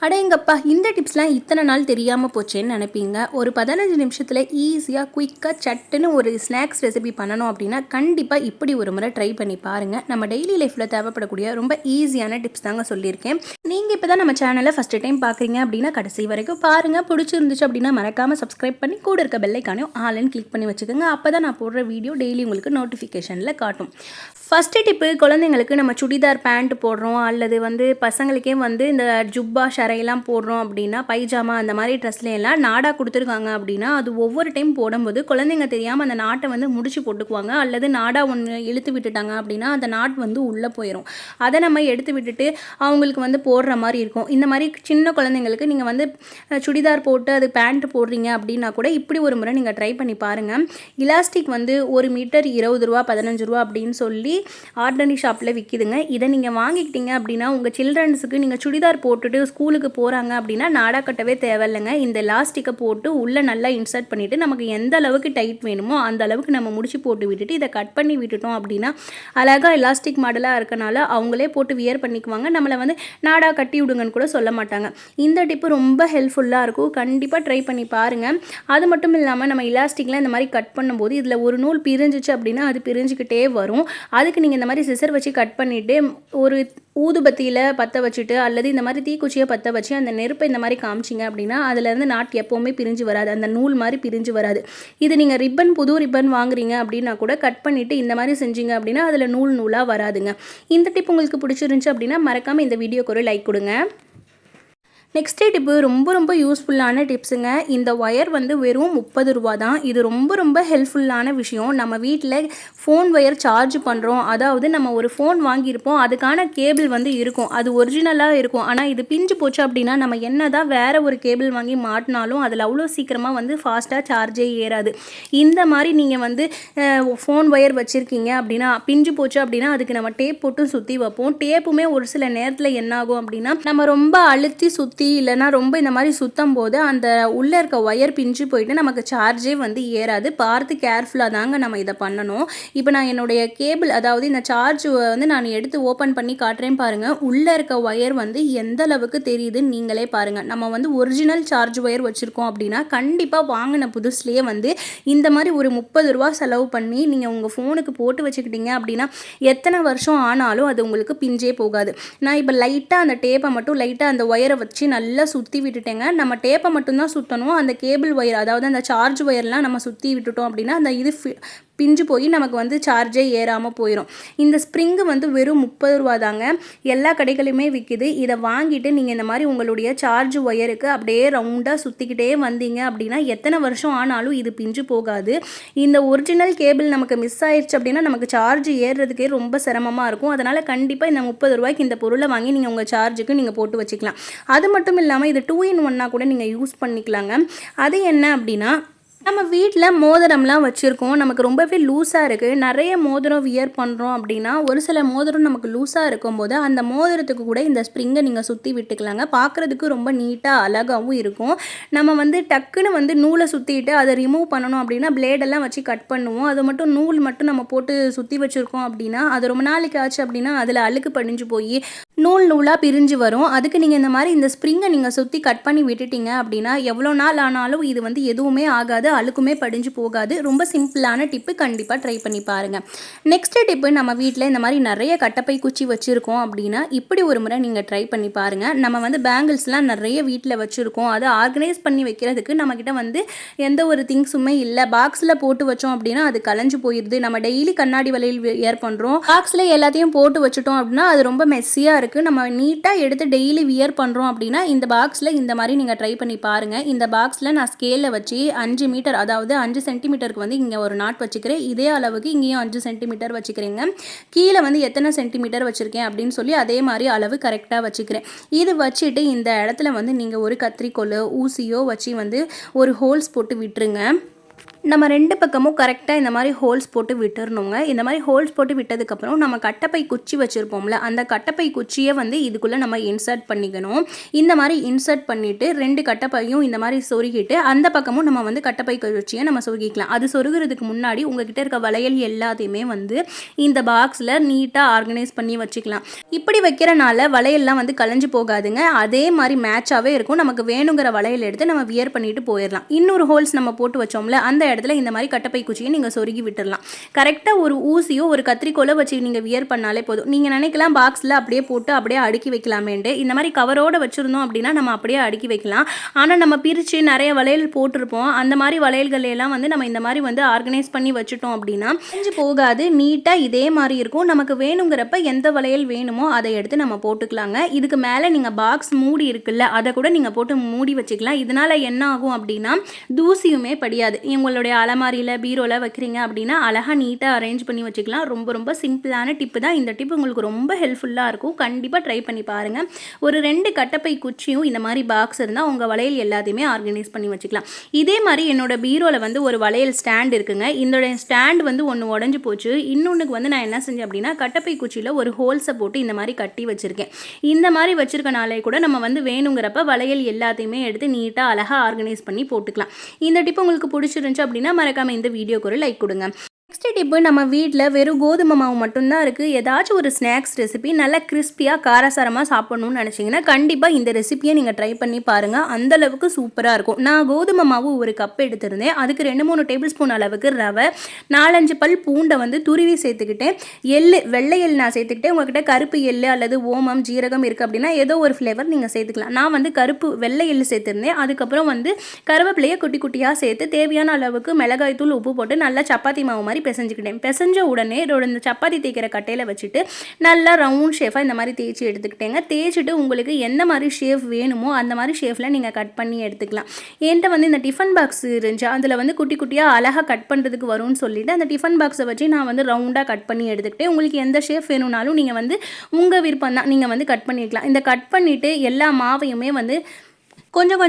அடேங்கப்பா, இந்த டிப்ஸ்லாம் இத்தனை நாள் தெரியாமல் போச்சேன்னு நினைப்பீங்க. ஒரு 15 நிமிஷத்தில் ஈஸியாக குயிக்காக சட்டுன்னு ஒரு ஸ்நாக்ஸ் ரெசிபி பண்ணணும் அப்படின்னா கண்டிப்பாக இப்படி ஒரு முறை ட்ரை பண்ணி பாருங்கள். நம்ம டெய்லி லைஃப்பில் தேவைப்படக்கூடிய ரொம்ப ஈஸியான டிப்ஸ் தாங்க சொல்லியிருக்கேன். நீங்கள் இப்போ தான் நம்ம சேனலை ஃபஸ்ட்டு டைம் பார்க்குறீங்க அப்படின்னா கடைசி வரைக்கும் பாருங்கள். பிடிச்சிருந்துச்சு அப்படின்னா மறக்காமல் சப்ஸ்கிரைப் பண்ணி கூட இருக்க பெல்லைக்கானையும் ஆல்னு கிளிக் பண்ணி வச்சுக்கோங்க. அப்போ தான் நான் போடுற வீடியோ டெய்லி உங்களுக்கு நோட்டிஃபிகேஷனில் காட்டும். ஃபஸ்ட்டு டிப்பு, குழந்தைங்களுக்கு நம்ம சுடிதார் பேண்ட் போடுறோம் அல்லது பசங்களுக்கே இந்த ஜுப்பா ஷரையெல்லாம் போடுறோம் அப்படின்னா, பைஜாமா அந்த மாதிரி ட்ரெஸ்லாம் நாடா கொடுத்துருக்காங்க அப்படின்னா, அது ஒவ்வொரு டைம் போடும்போது குழந்தைங்க தெரியாமல் அந்த நாட்டை முடிச்சு போட்டுக்குவாங்க. அல்லது நாடா ஒன்று இழுத்து விட்டுட்டாங்க அப்படின்னா அந்த நாட் உள்ளே போயிடும். அதை நம்ம எடுத்து விட்டுட்டு அவங்களுக்கு போடுற மாதிரி இருக்கும். இந்த மாதிரி சின்ன குழந்தைங்களுக்கு நீங்கள் சுடிதார் போட்டு அது பேண்ட் போடுறீங்க அப்படின்னா கூட இப்படி ஒரு முறை நீங்கள் ட்ரை பண்ணி பாருங்கள். இலாஸ்டிக் 1 மீட்டர் 20 ரூபா 15 ரூபா அப்படின்னு சொல்லி ஆர்டினரி ஷாப்பில் விற்கிதுங்க. இதை நீங்கள் வாங்கிக்கிட்டீங்க அப்படின்னா உங்கள் சில்ட்ரன்ஸுக்கு நீங்கள் சுடிதார் போட்டுட்டு ஸ்கூலுக்கு போகிறாங்க அப்படின்னா நாடா கட்டவே தேவையில்லைங்க. இந்த எலாஸ்டிக்கை போட்டு உள்ளே நல்லா இன்சர்ட் பண்ணிவிட்டு நமக்கு எந்த அளவுக்கு டைட் வேணுமோ அந்த அளவுக்கு நம்ம முடிச்சு போட்டு விட்டுட்டு இதை கட் பண்ணி விட்டுட்டோம் அப்படின்னா அழகாக எலாஸ்டிக் மாடலாக இருக்கனால அவங்களே போட்டு வியர் பண்ணிக்குவாங்க. நம்மளை நாடா கட்டி விடுங்கன்னு கூட சொல்ல மாட்டாங்க. இந்த டிப்பு ரொம்ப ஹெல்ப்ஃபுல்லாக இருக்கும். கண்டிப்பாக ட்ரை பண்ணி பாருங்கள். அது மட்டும் இல்லாமல் நம்ம எலாஸ்டிக்லாம் இந்த மாதிரி கட் பண்ணும்போது இதில் ஒரு நூல் பிரிஞ்சிச்சு அப்படின்னா அது பிரிஞ்சுக்கிட்டே வரும். அதுக்கு நீங்கள் இந்த மாதிரி சிசர் வச்சு கட் பண்ணிவிட்டு ஒரு ஊதுபத்தியில் பற்ற வச்சுட்டு அல்லது இந்த மாதிரி தீக்குச்சியை பற்ற வச்சு அந்த நெருப்பை இந்த மாதிரி காமிச்சிங்க அப்படின்னா அதுலேருந்து நாட் எப்போவுமே பிரிஞ்சு வராது. அந்த நூல் மாதிரி பிரிஞ்சு வராது. இது நீங்கள் புது ரிப்பன் வாங்குறீங்க அப்படின்னா கூட கட் பண்ணிவிட்டு இந்த மாதிரி செஞ்சீங்க அப்படின்னா அதில் நூலாக வராதுங்க. இந்த டிப் உங்களுக்கு பிடிச்சிருந்துச்சு அப்படின்னா மறக்காமல் இந்த வீடியோக்கு ஒரு லைக் கொடுங்க. நெக்ஸ்ட் டிப்பு ரொம்ப யூஸ்ஃபுல்லான டிப்ஸுங்க. இந்த ஒயர் வெறும் 30 ரூபா தான். இது ரொம்ப ஹெல்ப்ஃபுல்லான விஷயம். நம்ம வீட்டில் ஃபோன் ஒயர் சார்ஜ் பண்ணுறோம், அதாவது நம்ம ஒரு ஃபோன் வாங்கியிருப்போம், அதுக்கான கேபிள் இருக்கும், அது ஒரிஜினலாக இருக்கும். ஆனால் இது பிஞ்சு போச்சு அப்படின்னா நம்ம என்ன தான் வேறு ஒரு கேபிள் வாங்கி மாட்டினாலும் அதில் அவ்வளோ சீக்கிரமாக ஃபாஸ்ட்டாக சார்ஜே ஏறாது. இந்த மாதிரி நீங்கள் ஃபோன் ஒயர் வச்சுருக்கீங்க அப்படின்னா பிஞ்சு போச்சு அப்படின்னா அதுக்கு நம்ம டேப் போட்டு சுற்றி வைப்போம். டேப்புமே ஒரு சில நேரத்தில் என்னாகும் அப்படின்னா நம்ம ரொம்ப அழுத்தி சுற்றி இல்லைனா ரொம்ப இந்த மாதிரி சுத்தம் போது அந்த உள்ளே இருக்க ஒயர் பிஞ்சு போயிட்டு நமக்கு சார்ஜே ஏறாது. பார்த்து கேர்ஃபுல்லாக தாங்க நம்ம இதை பண்ணணும். இப்போ நான் என்னுடைய கேபிள், அதாவது இந்த சார்ஜ் நான் எடுத்து ஓப்பன் பண்ணி காட்டுறேன் பாருங்கள். உள்ளே இருக்க ஒயர் எந்த அளவுக்கு தெரியுதுன்னு நீங்களே பாருங்கள். நம்ம ஒரிஜினல் சார்ஜ் ஒயர் வச்சுருக்கோம் அப்படின்னா கண்டிப்பாக வாங்கின புதுசுலேயே இந்த மாதிரி ஒரு 30 ரூபா செலவு பண்ணி நீங்கள் உங்கள் ஃபோனுக்கு போட்டு வச்சுக்கிட்டீங்க அப்படின்னா எத்தனை வருஷம் ஆனாலும் அது உங்களுக்கு பிஞ்சே போகாது. நான் இப்போ லைட்டாக அந்த டேப்பை மட்டும் லைட்டாக அந்த ஒயரை வச்சு நல்லா சுற்றி விட்டுட்டேங்க. நம்ம டேப்பை மட்டும்தான் சுற்றணும். அந்த கேபிள் ஒயர், அதாவது அந்த சார்ஜ் ஒயர்லாம் நம்ம சுற்றி விட்டுட்டோம் அப்படின்னா அந்த இது பிஞ்சு போய் நமக்கு சார்ஜே ஏறாமல் போயிடும். இந்த ஸ்ப்ரிங்கு வெறும் 30 ரூபா தாங்க. எல்லா கடைகளுமே விற்கிது. இதை வாங்கிட்டு நீங்கள் இந்த மாதிரி உங்களுடைய சார்ஜ் ஒயருக்கு அப்படியே ரவுண்டாக சுற்றிக்கிட்டே வந்தீங்க அப்படின்னா எத்தனை வருஷம் ஆனாலும் இது பிஞ்சு போகாது. இந்த ஒரிஜினல் கேபிள் நமக்கு மிஸ் ஆயிடுச்சு அப்படின்னா நமக்கு சார்ஜ் ஏறுறதுக்கே ரொம்ப சிரமமாக இருக்கும். அதனால் கண்டிப்பாக இந்த 30 ரூபாய்க்கு இந்த பொருளை வாங்கி நீங்கள் உங்கள் சார்ஜுக்கு நீங்கள் போட்டு வச்சுக்கலாம். அது மட்டும் இல்லாமல் இது 2 in 1 கூட நீங்கள் யூஸ் பண்ணிக்கலாங்க. அது என்ன அப்படின்னா, நம்ம வீட்டில் மோதிரம்லாம் வச்சுருக்கோம், நமக்கு ரொம்பவே லூஸாக இருக்குது, நிறைய மோதிரம் வியர் பண்ணுறோம் அப்படின்னா ஒரு சில மோதிரம் நமக்கு லூஸாக இருக்கும்போது அந்த மோதிரத்துக்கு கூட இந்த ஸ்ப்ரிங்கை நீங்கள் சுற்றி விட்டுக்கலாங்க. பார்க்குறதுக்கு ரொம்ப நீட்டாக அழகாகவும் இருக்கும். நம்ம டக்குன்னு நூலை சுற்றிட்டு அதை ரிமூவ் பண்ணணும் அப்படின்னா பிளேடெல்லாம் வச்சு கட் பண்ணுவோம். அது மட்டும் நூல் மட்டும் நம்ம போட்டு சுற்றி வச்சுருக்கோம் அப்படின்னா அது ரொம்ப நாளைக்கு ஆச்சு அப்படின்னா அதில் அழுக்கு படிஞ்சு போய் நூலாக பிரிஞ்சு வரும். அதுக்கு நீங்கள் இந்த மாதிரி இந்த ஸ்ப்ரிங்கை நீங்கள் சுற்றி கட் பண்ணி விட்டுட்டீங்க அப்படின்னா எவ்வளோ நாள் ஆனாலும் இது எதுவுமே ஆகாது, அழுக்குமே படிஞ்சு போகாது. ரொம்ப சிம்பிளான டிப்பு, கண்டிப்பாக ட்ரை பண்ணி பாருங்கள். நெக்ஸ்ட் டிப்பு, நம்ம வீட்டில் இந்த மாதிரி நிறைய கட்டப்பை குச்சி வச்சுருக்கோம் அப்படின்னா இப்படி ஒரு முறை நீங்கள் ட்ரை பண்ணி பாருங்கள். நம்ம பேங்கிள்ஸ்லாம் நிறைய வீட்டில் வச்சுருக்கோம், அதை ஆர்கனைஸ் பண்ணி வைக்கிறதுக்கு நம்மக்கிட்ட எந்த ஒரு திங்ஸுமே இல்லை. பாக்ஸில் போட்டு வச்சோம் அப்படின்னா அது கலைஞ்சு போயிடுது. நம்ம டெய்லி கண்ணாடி வளையல் வியர் பண்ணுறோம், பாக்ஸில் எல்லாத்தையும் போட்டு வச்சுட்டோம் அப்படின்னா அது ரொம்ப மெஸ்ஸியாக இருக்குது. நம்ம நீட்டாக எடுத்து டெய்லி வியர் பண்ணுறோம் அப்படின்னா இந்த பாக்ஸில் இந்த மாதிரி நீங்கள் ட்ரை பண்ணி பாருங்கள். இந்த பாக்ஸில் நான் ஸ்கேலில் வச்சு 5 மீட்டர், அதாவது 5 சென்டிமீட்டருக்கு இங்கே ஒரு நாட் வச்சுக்கிறேன். இதே அளவுக்கு இங்கேயும் 5 சென்டிமீட்டர் வச்சுக்கிறேங்க. கீழே எத்தனை சென்டிமீட்டர் வச்சுருக்கேன் அப்படின்னு சொல்லி அதே மாதிரி அளவு கரெக்டாக வச்சுக்கிறேன். இது வச்சுட்டு இந்த இடத்துல நீங்கள் ஒரு கத்திரிக்கோல் ஊசியோ வச்சு ஒரு ஹோல்ஸ் போட்டு விட்டுருங்க. நம்ம 2 பக்கமும் கரெக்டாக இந்த மாதிரி ஹோல்ஸ் போட்டு விட்டுறணுங்க. இந்த மாதிரி ஹோல்ஸ் போட்டு விட்டதுக்கப்புறம் நம்ம கட்டப்பை குச்சி வச்சுருப்போம்ல, அந்த கட்டப்பை குச்சியை வந்து இதுக்குள்ளே நம்ம இன்சர்ட் பண்ணிக்கணும். இந்த மாதிரி இன்சர்ட் பண்ணிவிட்டு 2 கட்டப்பையும் இந்த மாதிரி சொருகிட்டு அந்த பக்கமும் நம்ம வந்து கட்டப்பை குச்சியை நம்ம சொருகிக்கலாம். அது சொருகிறதுக்கு முன்னாடி உங்ககிட்ட இருக்க வளையல் எல்லாத்தையுமே வந்து இந்த பாக்ஸில் நீட்டாக ஆர்கனைஸ் பண்ணி வச்சுக்கலாம். இப்படி வைக்கிறனால வளையல்லாம் வந்து கலைஞ்சு போகாதுங்க. அதே மாதிரி மேட்சாகவே இருக்கும். நமக்கு வேணுங்கிற வளையல் எடுத்து நம்ம வியர் பண்ணிட்டு போயிடலாம். இன்னொரு ஹோல்ஸ் நம்ம போட்டு வச்சோம்ல, அந்த இடத்துல இந்த மாதிரி கட்டப்பை குச்சியை நீங்கள் சொருகி விட்டுடலாம். கரெக்டாக ஒரு ஊசியோ ஒரு கத்திரிக்கோலோ வச்சு நீங்கள் வியர் பண்ணாலே போதும். நீங்கள் நினைக்கலாம் பாக்ஸில் அப்படியே போட்டு அப்படியே அடுக்கி வைக்கலாமேண்டு. இந்த மாதிரி கவரோடு வச்சுருந்தோம் அப்படின்னா நம்ம அப்படியே அடுக்கி வைக்கலாம். ஆனால் நம்ம பிரித்து நிறைய வளையல் போட்டிருப்போம். அந்த மாதிரி வளையல்கள் எல்லாம் வந்து நம்ம இந்த மாதிரி வந்து ஆர்கனைஸ் பண்ணி வச்சுட்டோம் அப்படின்னா செஞ்சு போகாது, நீட்டாக இதே மாதிரி இருக்கும். நமக்கு வேணுங்கிறப்ப எந்த வளையல் வேணுமோ அதை எடுத்து நம்ம போட்டுக்கலாங்க. இதுக்கு மேலே நீங்கள் பாக்ஸ் மூடி இருக்குல்ல, அதை கூட நீங்கள் போட்டு மூடி வச்சுக்கலாம். இதனால் என்ன ஆகும் அப்படின்னா தூசியுமே படியாது. உங்களுடைய அலமாரியில் பீரோவில் வைக்கிறீங்க அப்படின்னா அழகாக நீட்டாக அரேஞ்ச் பண்ணி வச்சுக்கலாம். ரொம்ப ரொம்ப சிம்பிளான டிப்பு தான். இந்த டிப்பு உங்களுக்கு ரொம்ப ஹெல்ப்ஃபுல்லாக இருக்கும். கண்டிப்பாக ட்ரை பண்ணி பாருங்கள். ஒரு 2 கட்டப்பை குச்சியும் இந்த மாதிரி பாக்ஸ் இருந்தால் உங்கள் வளையல் எல்லாத்தையுமே ஆர்கனைஸ் பண்ணி வச்சுக்கலாம். இதே மாதிரி என்னோட பீரோவில் வந்து ஒரு வளையல் ஸ்டாண்ட் இருக்குங்க. இந்த ஸ்டாண்ட் வந்து ஒன்று உடஞ்சி போச்சு. இன்னொன்றுக்கு வந்து நான் என்ன செஞ்சேன் அப்படின்னா கட்டப்பை குச்சியில் ஒரு ஹோல்ஸை போட்டு இந்த மாதிரி கட்டி வச்சுருக்கேன். இந்த மாதிரி வச்சுருக்கனாலே கூட நம்ம வந்து வேணுங்கிறப்ப வளையல் எல்லாத்தையுமே எடுத்து நீட்டாக அழகாக ஆர்கனைஸ் பண்ணி போட்டுக்கலாம். இந்த டிப்பு உங்களுக்கு பிடிச்சிருந்துச்சு அப்படின்னா மறக்காமல் இந்த வீடியோக்கு ஒரு லைக் கொடுங்க. நெக்ஸ்ட் டிப்பு, நம்ம வீட்டில் வெறும் கோதுமை மாவு மட்டும்தான் இருக்குது. ஏதாச்சும் ஒரு ஸ்நாக்ஸ் ரெசிபி நல்லா கிறிஸ்பியாக காரசாரமாக சாப்பிட்ணுன்னு நினச்சிங்கன்னா கண்டிப்பாக இந்த ரெசிபியை நீங்கள் ட்ரை பண்ணி பாருங்கள். அந்தளவுக்கு சூப்பராக இருக்கும். நான் கோதுமை மாவு ஒரு கப் எடுத்திருந்தேன். அதுக்கு 2-3 டேபிள் ஸ்பூன் அளவுக்கு ரவை, 4-5 பல் பூண்டை வந்து துருவி சேர்த்துக்கிட்டேன். வெள்ளை எள் நான் சேர்த்துக்கிட்டேன். உங்கள்கிட்ட கருப்பு எள் அல்லது ஓமம் ஜீரகம் இருக்குது அப்படின்னா ஏதோ ஒரு ஃப்ளேவர் நீங்கள் சேர்த்துக்கலாம். நான் வந்து வெள்ளை எள் சேர்த்துருந்தேன். அதுக்கப்புறம் வந்து கருவேப்பிலையை குட்டி குட்டியாக சேர்த்து தேவையான அளவுக்கு மிளகாய் தூள் உப்பு போட்டு நல்லா சப்பாத்தி மாவு மாதிரி பிசைஞ்சுக்கிட்டேன். பிசைஞ்ச உடனே இந்த சப்பாத்தி தேய்க்கிற கட்டையில் வச்சுட்டு நல்லா ரவுண்ட் ஷேஃபாக இந்த மாதிரி தேய்ச்சி எடுத்துக்கிட்டேங்க. தேய்ச்சிட்டு உங்களுக்கு எந்த மாதிரி ஷேஃப் வேணுமோ அந்த மாதிரி ஷேஃபில் நீங்கள் கட் பண்ணி எடுத்துக்கலாம். என்கிட்ட வந்து இந்த டிஃபன் பாக்ஸ் இருந்துச்சு. அதில் வந்து குட்டி குட்டியாக அழகாக கட் பண்ணுறதுக்கு வரும்னு சொல்லிட்டு அந்த டிஃபன் பாக்ஸை வச்சு நான் வந்து ரவுண்டாக கட் பண்ணி எடுத்துக்கிட்டேன். உங்களுக்கு எந்த ஷேஃப் வேணும்னாலும் நீங்கள் வந்து உங்கள் விருப்பம் தான், நீங்கள் வந்து கட் பண்ணிக்கலாம். இந்த கட் பண்ணிவிட்டு எல்லா மாவையுமே வந்து கொஞ்சம்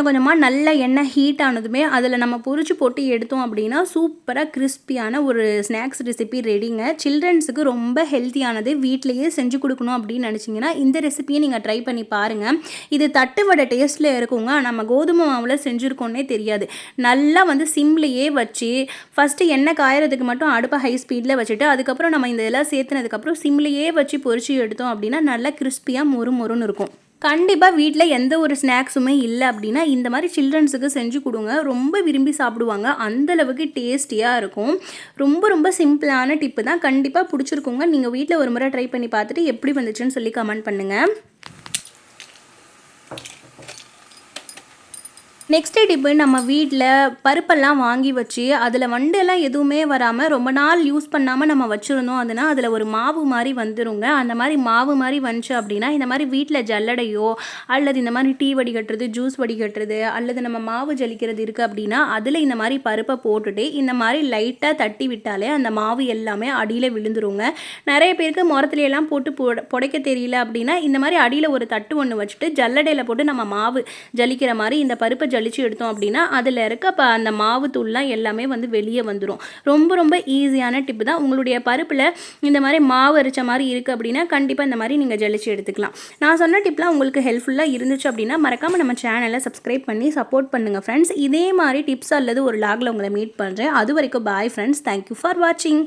கொஞ்சமாக நல்ல எண்ணெய் ஹீட் ஆனதுமே அதில் நம்ம பொரிச்சு போட்டு எடுத்தோம் அப்படின்னா சூப்பராக கிறிஸ்பியான ஒரு ஸ்நாக்ஸ் ரெசிபி ரெடிங்க. சில்ட்ரன்ஸுக்கு ரொம்ப ஹெல்த்தியானது. வீட்டிலையே செஞ்சு கொடுக்கணும் அப்படின்னு நினச்சிங்கன்னா இந்த ரெசிபியை நீங்கள் ட்ரை பண்ணி பாருங்கள். இது தட்டு வடை டேஸ்ட்டில் இருக்குங்க. நம்ம கோதுமை மாவில் செஞ்சுருக்கோன்னே தெரியாது. நல்லா வந்து சிம்லேயே வச்சு ஃபஸ்ட்டு எண்ணெய் காயறதுக்கு மட்டும் அடுப்பை ஹை ஸ்பீடில் வச்சுட்டு அதுக்கப்புறம் நம்ம இந்த இதெல்லாம் சேர்த்துனதுக்கப்புறம் சிம்லேயே வச்சு பொரிச்சு எடுத்தோம் அப்படின்னா நல்லா கிறிஸ்பியாக மொறுன்னு இருக்கும். கண்டிப்பாக வீட்டில் எந்த ஒரு ஸ்நாக்ஸுமே இல்லை அப்படின்னா இந்த மாதிரி சில்ட்ரன்ஸுக்கு செஞ்சு கொடுங்க. ரொம்ப விரும்பி சாப்பிடுவாங்க. அந்தளவுக்கு டேஸ்டியாக இருக்கும். ரொம்ப ரொம்ப சிம்பிளான டிப்பு தான். கண்டிப்பாக பிடிச்சிருக்குங்க. நீங்கள் வீட்டில் ஒரு முறை ட்ரை பண்ணி பார்த்துட்டு எப்படி வந்துச்சுன்னு சொல்லி கமெண்ட் பண்ணுங்கள். நெக்ஸ்ட் டிப்பு, நம்ம வீட்டில் பருப்பெல்லாம் வாங்கி வச்சு அதில் வண்டெல்லாம் எதுவுமே வராமல் ரொம்ப நாள் யூஸ் பண்ணாமல் நம்ம வச்சுருந்தோம். அதனால் அதில் ஒரு மாவு மாதிரி வந்துருங்க. அந்த மாதிரி மாவு மாதிரி வந்துச்சு அப்படின்னா இந்த மாதிரி வீட்டில் ஜல்லடையோ அல்லது இந்த மாதிரி டீ வடிகட்டுறது, ஜூஸ் வடிகட்டுறது அல்லது நம்ம மாவு ஜலிக்கிறது இருக்குது அப்படின்னா அதில் இந்த மாதிரி பருப்பை போட்டுட்டு இந்த மாதிரி லைட்டாக தட்டி விட்டாலே அந்த மாவு எல்லாமே அடியில் விழுந்துருங்க. நிறைய பேருக்கு முரத்துலையெல்லாம் போட்டு புடைக்க தெரியல அப்படின்னா இந்த மாதிரி அடியில் ஒரு தட்டு ஒன்று வச்சுட்டு ஜல்லடையில் போட்டு நம்ம மாவு ஜலிக்கிற மாதிரி இந்த பருப்பை ஜலிச்சு எடுத்தோம் அப்படின்னா அதில் இருக்க அந்த மாவு தூள்லாம் எல்லாமே வந்து வெளியே வந்துடும். ரொம்ப ரொம்ப ஈஸியான டிப்பு தான். உங்களுடைய பருப்பில் இந்த மாதிரி மாவு அரைச்ச மாதிரி இருக்குது அப்படின்னா கண்டிப்பாக இந்த மாதிரி நீங்கள் ஜலிச்சு எடுத்துக்கலாம். நான் சொன்ன டிப்லாம் உங்களுக்கு ஹெல்ப்ஃபுல்லாக இருந்துச்சு அப்படின்னா மறக்காமல் நம்ம சேனலை சப்ஸ்கிரைப் பண்ணி சப்போர்ட் பண்ணுங்கள் ஃப்ரெண்ட்ஸ். இதே மாதிரி டிப்ஸ் அல்லது ஒரு லாகில் உங்களை மீட் பண்ணுறேன். அது வரைக்கும் பாய் ஃப்ரெண்ட்ஸ். தேங்க்யூ ஃபார் வாட்சிங்.